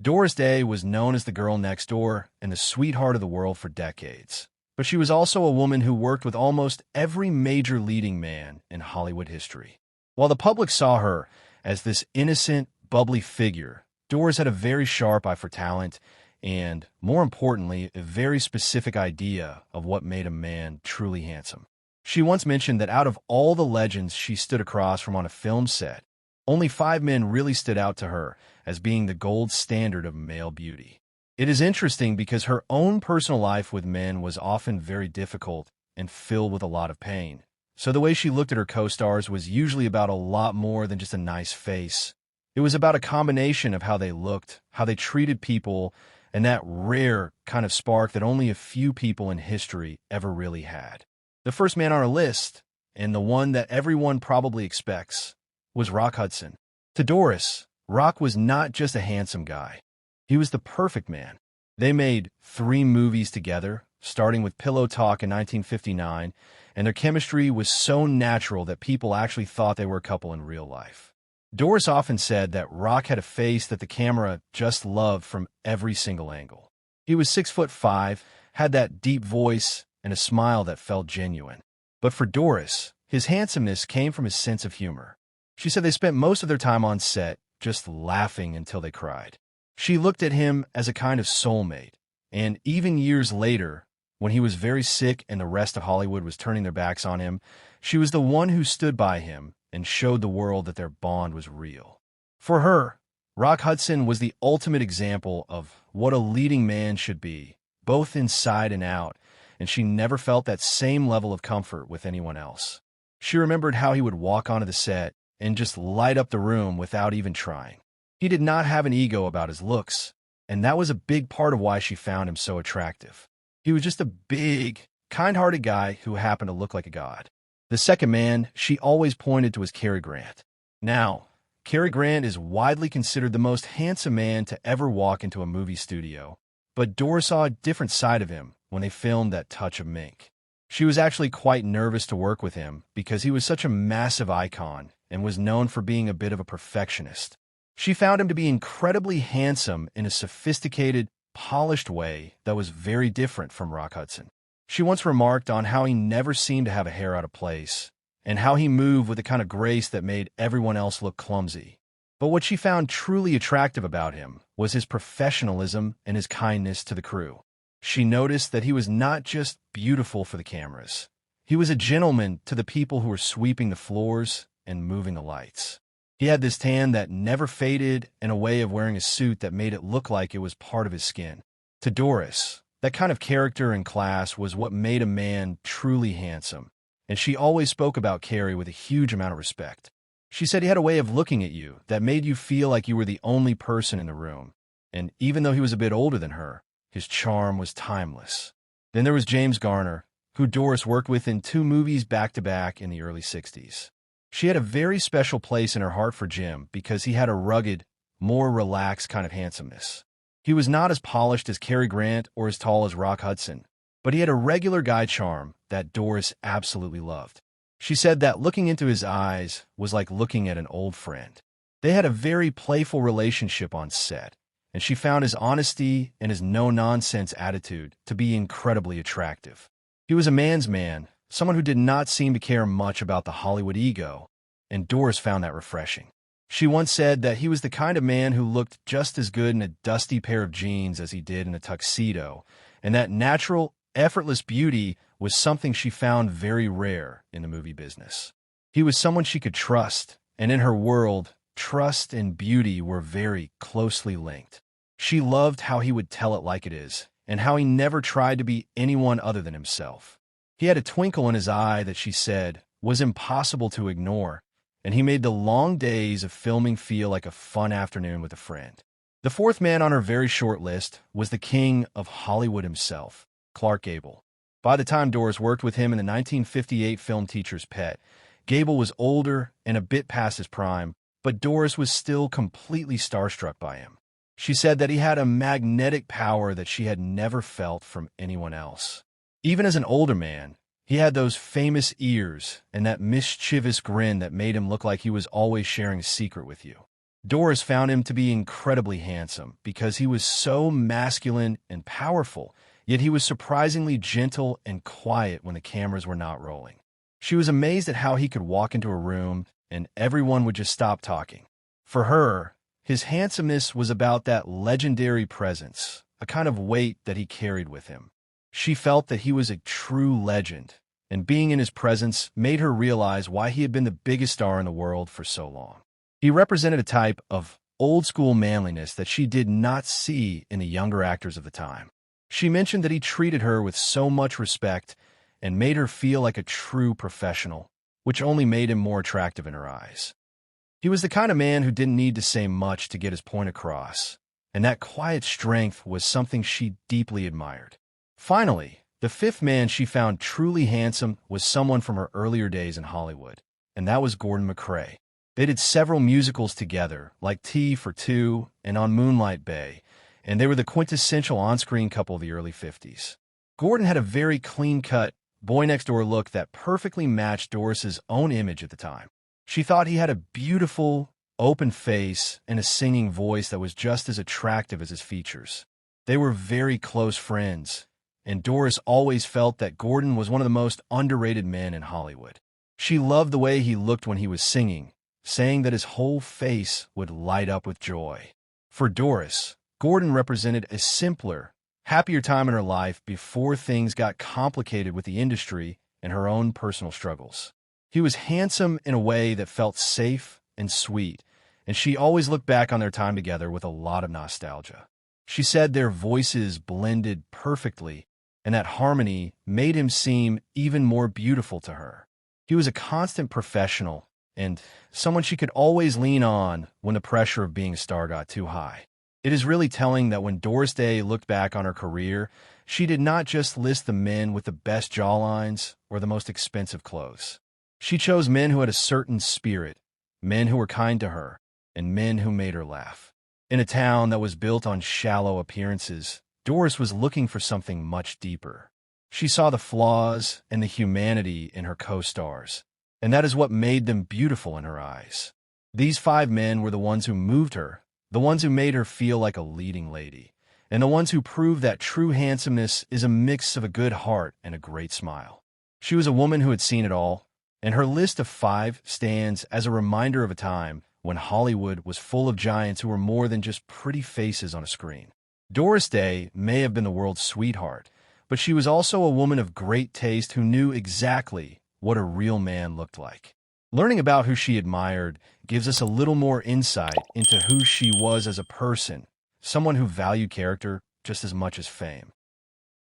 Doris Day was known as the girl next door and the sweetheart of the world for decades. But she was also a woman who worked with almost every major leading man in Hollywood history. While the public saw her as this innocent, bubbly figure, Doris had a very sharp eye for talent and, more importantly, a very specific idea of what made a man truly handsome. She once mentioned that out of all the legends she stood across from on a film set, only 5 men really stood out to her as being the gold standard of male beauty. It is interesting because her own personal life with men was often very difficult and filled with a lot of pain. So the way she looked at her co-stars was usually about a lot more than just a nice face. It was about a combination of how they looked, how they treated people, and that rare kind of spark that only a few people in history ever really had. The first man on our list, and the one that everyone probably expects, was Rock Hudson. To Doris, Rock was not just a handsome guy. He was the perfect man. They made 3 movies together, starting with Pillow Talk in 1959, and their chemistry was so natural that people actually thought they were a couple in real life. Doris often said that Rock had a face that the camera just loved from every single angle. He was 6'5", had that deep voice, and a smile that felt genuine. But for Doris, his handsomeness came from his sense of humor. She said they spent most of their time on set just laughing until they cried. She looked at him as a kind of soulmate, and even years later, when he was very sick and the rest of Hollywood was turning their backs on him, she was the one who stood by him and showed the world that their bond was real. For her, Rock Hudson was the ultimate example of what a leading man should be, both inside and out, and she never felt that same level of comfort with anyone else. She remembered how he would walk onto the set and just light up the room without even trying. He did not have an ego about his looks, and that was a big part of why she found him so attractive. He was just a big, kind-hearted guy who happened to look like a god. The second man she always pointed to was Cary Grant. Now, Cary Grant is widely considered the most handsome man to ever walk into a movie studio, but Doris saw a different side of him when they filmed That Touch of Mink. She was actually quite nervous to work with him because he was such a massive icon and was known for being a bit of a perfectionist. She found him to be incredibly handsome in a sophisticated, polished way that was very different from Rock Hudson. She once remarked on how he never seemed to have a hair out of place, and how he moved with a kind of grace that made everyone else look clumsy. But what she found truly attractive about him was his professionalism and his kindness to the crew. She noticed that he was not just beautiful for the cameras. He was a gentleman to the people who were sweeping the floors and moving the lights. He had this tan that never faded and a way of wearing a suit that made it look like it was part of his skin. To Doris, that kind of character and class was what made a man truly handsome, and she always spoke about Cary with a huge amount of respect. She said he had a way of looking at you that made you feel like you were the only person in the room, and even though he was a bit older than her, his charm was timeless. Then there was James Garner, who Doris worked with in 2 movies back-to-back in the early 60s. She had a very special place in her heart for Jim because he had a rugged, more relaxed kind of handsomeness. He was not as polished as Cary Grant or as tall as Rock Hudson, but he had a regular guy charm that Doris absolutely loved. She said that looking into his eyes was like looking at an old friend. They had a very playful relationship on set, and she found his honesty and his no-nonsense attitude to be incredibly attractive. He was a man's man, someone who did not seem to care much about the Hollywood ego, and Doris found that refreshing. She once said that he was the kind of man who looked just as good in a dusty pair of jeans as he did in a tuxedo, and that natural, effortless beauty was something she found very rare in the movie business. He was someone she could trust, and in her world, trust and beauty were very closely linked. She loved how he would tell it like it is, and how he never tried to be anyone other than himself. He had a twinkle in his eye that she said was impossible to ignore, and he made the long days of filming feel like a fun afternoon with a friend. The fourth man on her very short list was the king of Hollywood himself, Clark Gable. By the time Doris worked with him in the 1958 film Teacher's Pet, Gable was older and a bit past his prime, but Doris was still completely starstruck by him. She said that he had a magnetic power that she had never felt from anyone else. Even as an older man, he had those famous ears and that mischievous grin that made him look like he was always sharing a secret with you. Doris found him to be incredibly handsome because he was so masculine and powerful, yet he was surprisingly gentle and quiet when the cameras were not rolling. She was amazed at how he could walk into a room and everyone would just stop talking. For her, his handsomeness was about that legendary presence, a kind of weight that he carried with him. She felt that he was a true legend, and being in his presence made her realize why he had been the biggest star in the world for so long. He represented a type of old-school manliness that she did not see in the younger actors of the time. She mentioned that he treated her with so much respect and made her feel like a true professional, which only made him more attractive in her eyes. He was the kind of man who didn't need to say much to get his point across, and that quiet strength was something she deeply admired. Finally, the fifth man she found truly handsome was someone from her earlier days in Hollywood, and that was Gordon MacRae. They did several musicals together, like Tea for Two and On Moonlight Bay, and they were the quintessential on-screen couple of the early 50s. Gordon had a very clean-cut, boy-next-door look that perfectly matched Doris's own image at the time. She thought he had a beautiful, open face and a singing voice that was just as attractive as his features. They were very close friends, and Doris always felt that Gordon was one of the most underrated men in Hollywood. She loved the way he looked when he was singing, saying that his whole face would light up with joy. For Doris, Gordon represented a simpler, happier time in her life before things got complicated with the industry and her own personal struggles. He was handsome in a way that felt safe and sweet, and she always looked back on their time together with a lot of nostalgia. She said their voices blended perfectly, and that harmony made him seem even more beautiful to her. He was a constant professional, and someone she could always lean on when the pressure of being a star got too high. It is really telling that when Doris Day looked back on her career, she did not just list the men with the best jawlines or the most expensive clothes. She chose men who had a certain spirit, men who were kind to her, and men who made her laugh. In a town that was built on shallow appearances, Doris was looking for something much deeper. She saw the flaws and the humanity in her co-stars, and that is what made them beautiful in her eyes. These five men were the ones who moved her, the ones who made her feel like a leading lady, and the ones who proved that true handsomeness is a mix of a good heart and a great smile. She was a woman who had seen it all, and her list of five stands as a reminder of a time when Hollywood was full of giants who were more than just pretty faces on a screen. Doris Day may have been the world's sweetheart, but she was also a woman of great taste who knew exactly what a real man looked like. Learning about who she admired gives us a little more insight into who she was as a person, someone who valued character just as much as fame.